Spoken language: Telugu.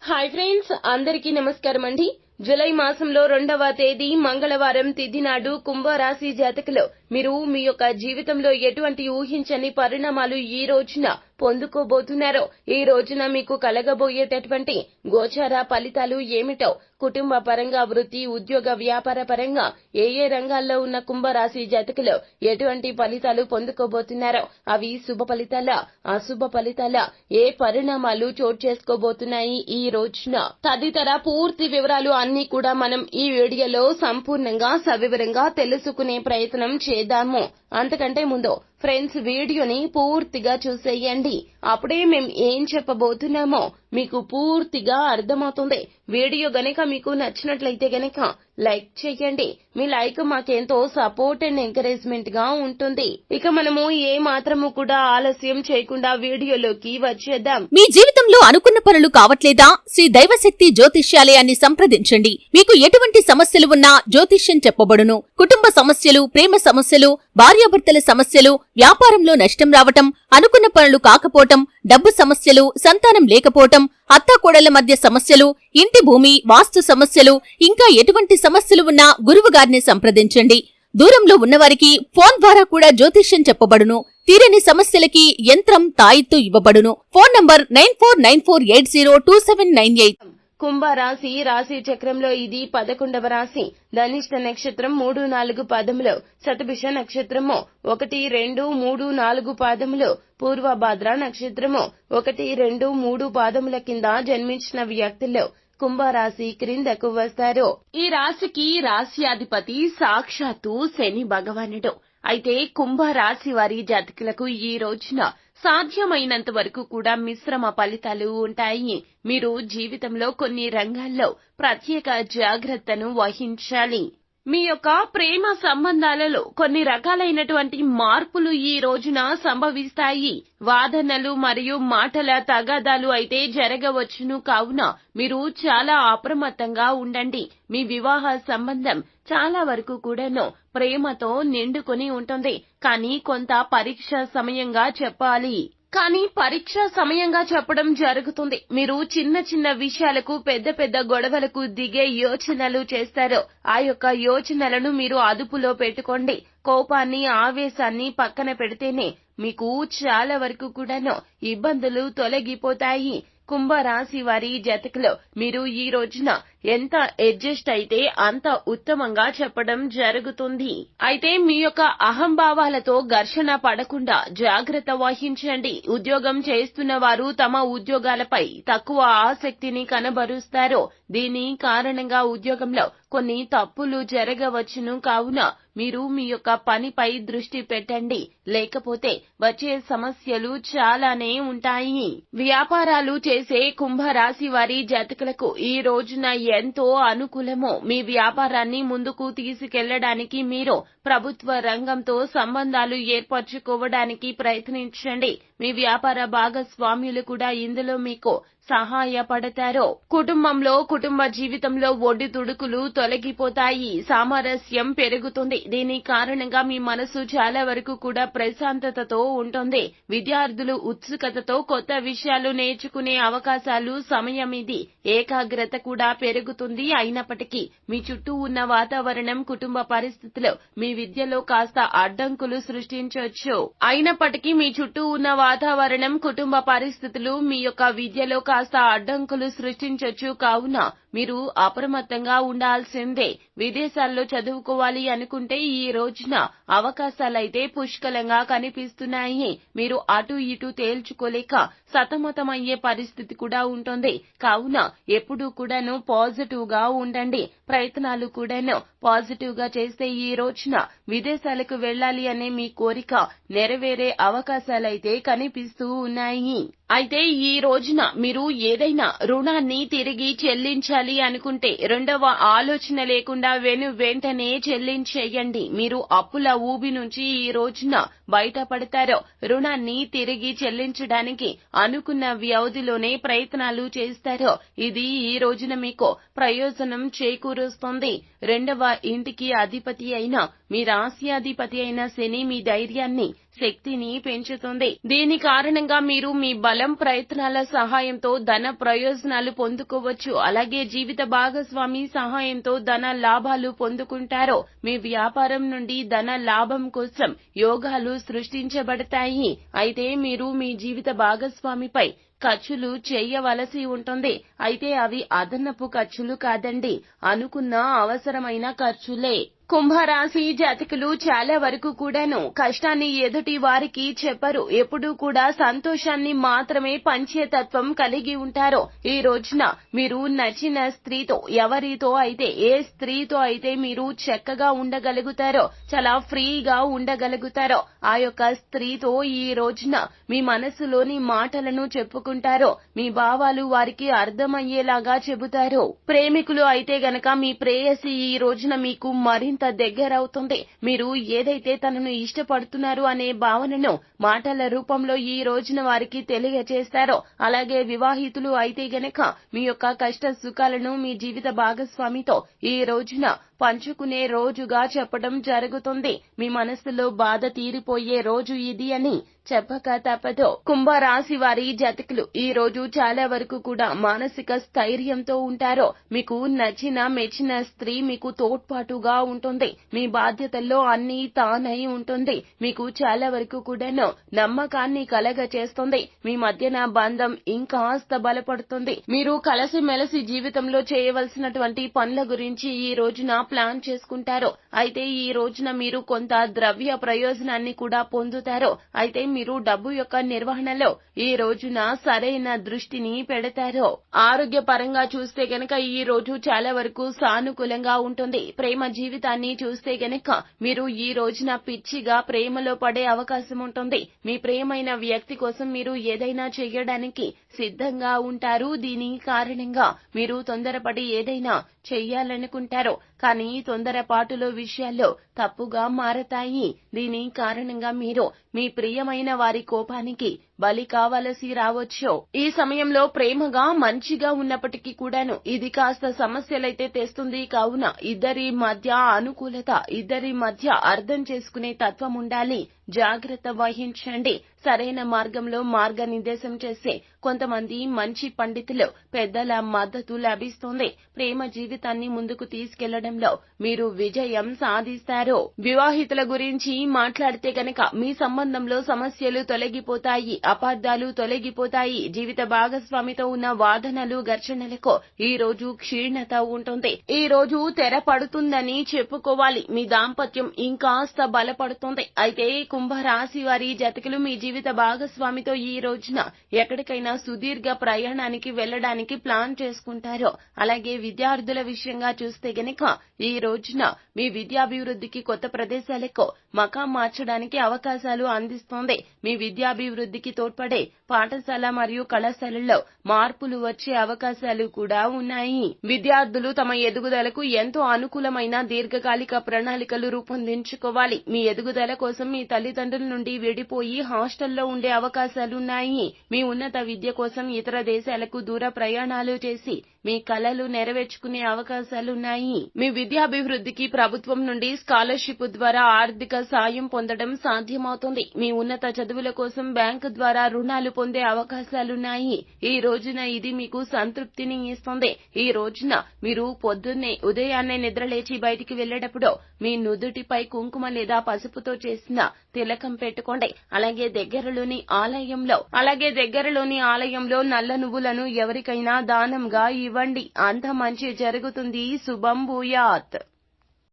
హాయ్ ఫ్రెండ్స్, అందరికీ నమస్కారం అండి. జూలై మాసంలో 2వ తేదీ మంగళవారం తిథి నాడు కుంభరాశి జాతకులు మీరు మీ యొక్క జీవితంలో ఎటువంటి ఊహించని పరిణామాలు ఈ రోజున పొందుకోబోతున్నారో, ఈ రోజున మీకు కలగబోయేటటువంటి గోచార ఫలితాలు ఏమిటో, కుటుంబ పరంగా, వృత్తి, ఉద్యోగ, వ్యాపార పరంగా ఏ రంగాల్లో ఉన్న కుంభరాశి జాతకులు ఎటువంటి ఫలితాలు పొందుకోబోతున్నారో, అవి శుభ ఫలితాల, అశుభ ఫలితాల, ఏ పరిణామాలు చోటు చేసుకోబోతున్నాయి ఈ రోజున తదితర పూర్తి వివరాలు అన్ని కూడా మనం ఈ వీడియోలో సంపూర్ణంగా సవివరంగా తెలుసుకునే ప్రయత్నం చేద్దాము. అంతకంటే ముందు ఫ్రెండ్స్, వీడియోని పూర్తిగా చూసేయండి. అప్పుడే మేం ఏం చెప్పబోతున్నామో మీకు పూర్తిగా అర్థమవుతుంది. వీడియో గనక మీకు నచ్చినట్లయితే గనక లైక్ చేయండి. మీ లైక్ మాకెంతో సపోర్ట్ అండ్ ఎంకరేజ్మెంట్ గా ఉంటుంది. ఇక మనము ఏ మాత్రము కూడా ఆలస్యం చేయకుండా వీడియోలోకి వచ్చేద్దాం. మీ జీవితంలో అనుకున్న పనులు కావట్లేదా? శ్రీ దైవశక్తి జ్యోతిష్యాలయాన్ని సంప్రదించండి. మీకు ఎటువంటి సమస్యలు ఉన్నా జ్యోతిష్యం చెప్పబడును. కుటుంబ సమస్యలు, ప్రేమ సమస్యలు, భార్యాభర్తల సమస్యలు, వ్యాపారంలో నష్టం రావటం, అనుకున్న పనులు కాకపోవటం, డబ్బు సమస్యలు, సంతానం లేకపోవటం, అత్తాకోడళ్ల మధ్య సమస్యలు, ఇంటి భూమి, వాస్తు సమస్యలు, ఇంకా ఎటువంటి సమస్యలు ఉన్నా గురువు గారిని సంప్రదించండి. దూరంలో ఉన్నవారికి ఫోన్ ద్వారా కూడా జ్యోతిష్యం చెప్పబడును. తీరని సమస్యలకి యంత్రం, తాయిత్తు ఇవ్వబడును. Phone number 9494802798. కుంభరాశి రాశి చక్రంలో ఇది 11వ రాశి. ధనిష్ట నక్షత్రం 3, 4 పాదములు, శతభిష నక్షత్రము 1, 2, 3, 4 పాదములు, పూర్వభాద్ర నక్షత్రము 1, 2, 3 పాదముల కింద జన్మించిన వ్యక్తులు కుంభరాశి క్రిందకు వస్తారు. ఈ రాశికి రాశ్యాధిపతి సాక్షాత్తు శని భగవానుడు. అయితే కుంభరాశి వారి జాతకులకు ఈ రోజున సాధ్యమైనంత వరకు కూడా మిశ్రమ ఫలితాలు ఉంటాయి. మీరు జీవితంలో కొన్ని రంగాల్లో ప్రత్యేక జాగ్రత్తను వహించాలి. మీ యొక్క ప్రేమ సంబంధాలలో కొన్ని రకాలైనటువంటి మార్పులు ఈ రోజున సంభవిస్తాయి. వాదనలు మరియు మాటల తగాదాలు అయితే జరగవచ్చును. కావున మీరు చాలా అప్రమత్తంగా ఉండండి. మీ వివాహ సంబంధం చాలా వరకు కూడాను ప్రేమతో నిండుకొని ఉంటుంది. కానీ కొంత పరీక్ష సమయంగా చెప్పాలి. కానీ పరీక్ష సమయంగా చెప్పడం జరుగుతుంది. మీరు చిన్న చిన్న విషయాలకు పెద్ద పెద్ద గొడవలకు దిగే యోచనలు చేస్తారు. ఆ యొక్క యోచనలను మీరు అదుపులో పెట్టుకోండి. కోపాన్ని, ఆవేశాన్ని పక్కన పెడితేనే మీకు చాలా వరకు కూడాను ఇబ్బందులు తొలగిపోతాయి. కుంభరాశి వారి జాతకులు మీరు ఈ రోజున ఎంత అడ్జస్ట్ అయితే అంత ఉత్తమంగా చెప్పడం జరుగుతుంది. అయితే మీ యొక్క అహంభావాలతో ఘర్షణ పడకుండా జాగ్రత్త వహించండి. ఉద్యోగం చేస్తున్న వారు తమ ఉద్యోగాలపై తక్కువ ఆసక్తిని కనబరుస్తారు. దీని కారణంగా ఉద్యోగంలో కొన్ని తప్పులు జరగవచ్చును. కావున మీరు మీ యొక్క పనిపై దృష్టి పెట్టండి. లేకపోతే వచ్చే సమస్యలు చాలానే ఉంటాయి. వ్యాపారాలు చేసే కుంభరాశి వారి జాతకులకు ఈ రోజున ఎంతో అనుకూలమో. మీ వ్యాపారాన్ని ముందుకు తీసుకెళ్లడానికి మీరు ప్రభుత్వ రంగంతో సంబంధాలు ఏర్పరచుకోవడానికి ప్రయత్నించండి. మీ వ్యాపార భాగస్వామ్యులు కూడా ఇందులో మీకు సహాయపడతారు. కుటుంబంలో, కుటుంబ జీవితంలో ఒడిదుడుకులు తొలగిపోతాయి. సామరస్యం పెరుగుతుంది. దీని కారణంగా మీ మనసు చాలా వరకు కూడా ప్రశాంతతతో ఉంటుంది. విద్యార్థులు ఉత్సుకతతో కొత్త విషయాలు నేర్చుకునే అవకాశాలు సమయం ఇది. ఏకాగ్రత కూడా పెరుగుతుంది. అయినప్పటికీ మీ చుట్టూ ఉన్న వాతావరణం, కుటుంబ పరిస్థితులు మీ విద్యలో కాస్త అడ్డంకులు సృష్టించవచ్చు. అయినప్పటికీ మీ చుట్టూ ఉన్న వాతావరణం, కుటుంబ పరిస్థితులు మీ యొక్క విద్యలో కాస్త అడ్డంకులు సృష్టించొచ్చు. కావున మీరు అప్రమత్తంగా ఉండాల్సిందే. విదేశాల్లో చదువుకోవాలి అనుకుంటే ఈ రోజున అవకాశాలైతే పుష్కలంగా కనిపిస్తున్నాయి. మీరు అటు ఇటు తేల్చుకోలేక సతమతమయ్యే పరిస్థితి కూడా ఉంటుంది. కావున ఎప్పుడూ కూడాను పాజిటివ్ గా ఉండండి. ప్రయత్నాలు కూడాను పాజిటివ్ గా చేస్తే ఈ రోజున విదేశాలకు వెళ్లాలి అనే మీ కోరిక నెరవేరే అవకాశాలైతే కనిపిస్తూ ఉన్నాయి. అయితే ఈ రోజున మీరు ఏదైనా రుణాన్ని తిరిగి చెల్లించాలి అనుకుంటే రెండవ ఆలోచన లేకుండా వెంటనే చెల్లించేయండి. మీరు అప్పుల ఊబి నుంచి ఈ రోజున బయటపడతారు. రుణాన్ని తిరిగి చెల్లించడానికి అనుకున్న వ్యవధిలోనే ప్రయత్నాలు చేస్తారు. ఇది ఈ రోజున మీకు ప్రయోజనం చేకూరుస్తుంది. రెండవ ఇంటికి అధిపతి అయిన మీ రాశ్యాధిపతి అయిన శని మీ ధైర్యాన్ని, శక్తిని పెంచుతుంది. దీని కారణంగా మీరు మీ బలం, ప్రయత్నాల సహాయంతో ధన ప్రయోజనాలు పొందుకోవచ్చు. అలాగే జీవిత భాగస్వామి సహాయంతో ధన లాభాలు పొందుకుంటారు. మీ వ్యాపారం నుండి ధన లాభం కోసం యోగాలు సృష్టించబడతాయి. అయితే మీరు మీ జీవిత భాగస్వామిపై ఖర్చులు చేయవలసి ఉంటుంది. అయితే అవి అదనపు ఖర్చులు కాదండి, అనుకున్న అవసరమైన ఖర్చులే. కుంభరాశి జాతకులు చాలా వరకు కూడాను కష్టాన్ని ఎదుటి వారికి చెప్పరు. ఎప్పుడూ కూడా సంతోషాన్ని మాత్రమే పంచే తత్వం కలిగి ఉంటారు. ఈ రోజున మీరు నచ్చిన స్త్రీతో, ఎవరితో అయితే, ఏ స్త్రీతో అయితే మీరు చక్కగా ఉండగలుగుతారో, చాలా ఫ్రీగా ఉండగలుగుతారో ఆ యొక్క స్త్రీతో ఈ రోజున మీ మనసులోని మాటలను చెప్పుకుంటారో, మీ భావాలు వారికి అర్థమయ్యేలాగా చెబుతారు. ప్రేమికులు అయితే గనక మీ ప్రేయసి ఈ రోజున మీకు మరింత దగ్గరవుతుంది. మీరు ఏదైతే తనను ఇష్టపడుతున్నారు అనే భావనను మాటల రూపంలో ఈ రోజున వారికి తెలియజేస్తారో, అలాగే వివాహితులు అయితే గనక మీ యొక్క కష్ట సుఖాలను మీ జీవిత భాగస్వామితో ఈ రోజున పంచుకునే రోజుగా చెప్పడం జరుగుతుంది. మీ మనసులో బాధ తీరిపోయే రోజు ఇది అని చెప్పక తప్పదు. కుంభరాశి వారి జాతకులు ఈ రోజు చాలా వరకు కూడా మానసిక స్థైర్యంతో ఉంటారో, మీకు నచ్చిన మెచ్చిన స్త్రీ మీకు తోడ్పాటుగా ఉంటుంది. మీ బాధ్యతల్లో అన్నీ తానై ఉంటుంది. మీకు చాలా వరకు కూడాను నమ్మకాన్ని కలగచేస్తుంది. మీ మధ్యన బంధం ఇంకాస్త బలపడుతుంది. మీరు కలిసిమెలిసి జీవితంలో చేయవలసినటువంటి పనుల గురించి ఈ రోజున ప్లాన్ చేసుకుంటారు. అయితే ఈ రోజున మీరు కొంత ద్రవ్య ప్రయోజనాన్ని కూడా పొందుతారు. అయితే మీరు డబ్బు యొక్క నిర్వహణలో ఈ రోజున సరైన దృష్టిని పెడతారు. ఆరోగ్య పరంగా చూస్తే గనక ఈ రోజు చాలా వరకు సానుకూలంగా ఉంటుంది. ప్రేమ జీవితాన్ని చూస్తే గనక మీరు ఈ రోజున పిచ్చిగా ప్రేమలో పడే అవకాశం ఉంటుంది. మీ ప్రియమైన వ్యక్తి కోసం మీరు ఏదైనా చేయడానికి సిద్ధంగా ఉంటారు. దీని కారణంగా మీరు తొందరపడి ఏదైనా చెయ్యాలనుకుంటారు. కానీ తొందరపాటులో విషయాల్లో తప్పుగా మారతాయి. దీని కారణంగా మీరు మీ ప్రియమైన వారి కోపానికి బలి కావలసి రావచ్చు. ఈ సమయంలో ప్రేమగా మంచిగా ఉన్నప్పటికీ కూడాను ఇది కాస్త సమస్యలైతే తెస్తుంది. కావున ఇద్దరి మధ్య అనుకూలత, ఇద్దరి మధ్య అర్థం చేసుకునే తత్వం ఉండాలి. జాగ్రత్త వహించండి. సరైన మార్గంలో మార్గనిర్దేశం చేసే కొంతమంది మంచి పండితులు, పెద్దల మద్దతు లభిస్తుంది. ప్రేమ జీవితాన్ని ముందుకు తీసుకెళ్లడంలో మీరు విజయం సాధిస్తారు. వివాహితుల గురించి మాట్లాడితే గనక మీ సంబంధంలో సమస్యలు తొలగిపోతాయి, అపార్థాలు తొలగిపోతాయి. జీవిత భాగస్వామితో ఉన్న వాదనలు, ఘర్షణలకు ఈ రోజు క్షీణత ఉంటుంది. ఈ రోజు తెర పడుతుందని చెప్పుకోవాలి. మీ దాంపత్యం ఇంకాస్త బలపడుతుంది. అయితే కుంభరాశి వారి జాతకులు మీ జీవిత భాగస్వామితో ఈ రోజున ఎక్కడికైనా సుదీర్ఘ ప్రయాణానికి వెళ్లడానికి ప్లాన్ చేసుకుంటారు. అలాగే విద్యార్థుల విషయంగా చూస్తే గనక ఈ రోజున మీ విద్యాభివృద్ధికి కొత్త ప్రదేశాలకు మకాం మార్చడానికి అవకాశాలు అందిస్తోంది. మీ విద్యాభివృద్ధికి తోడ్పడే పాఠశాల మరియు కళాశాలల్లో మార్పులు వచ్చే అవకాశాలు కూడా ఉన్నాయి. విద్యార్థులు తమ ఎదుగుదలకు ఎంతో అనుకూలమైన దీర్ఘకాలిక ప్రణాళికలు రూపొందించుకోవాలి. మీ ఎదుగుదల కోసం మీ తల్లిదండ్రుల నుండి విడిపోయి హాస్టల్లో ఉండే అవకాశాలున్నాయి. మీ ఉన్నత విద్య కోసం ఇతర దేశాలకు దూర ప్రయాణాలు చేసి మీ కలలు నెరవేర్చుకునే అవకాశాలున్నాయి. మీ విద్యాభివృద్ధికి ప్రభుత్వం నుండి స్కాలర్షిప్ ద్వారా ఆర్థిక సాయం పొందడం సాధ్యమవుతుంది. మీ ఉన్నత చదువుల కోసం బ్యాంకు ద్వారా రుణాలు పొందే అవకాశాలున్నాయి. ఈ రోజున ఇది మీకు సంతృప్తిని ఇస్తుంది. ఈ రోజున మీరు ఉదయాన్నే నిద్రలేచి బయటికి వెళ్లేటప్పుడు మీ నుదుటిపై కుంకుమ లేదా పసుపుతో చేసిన తిలకం పెట్టుకోండి. అలాగే దగ్గరలోని ఆలయంలో నల్ల నువ్వులను ఎవరికైనా దానంగా ఇవ్వండి. అంత మంచి జరుగుతుంది. శుభం భూయాత్.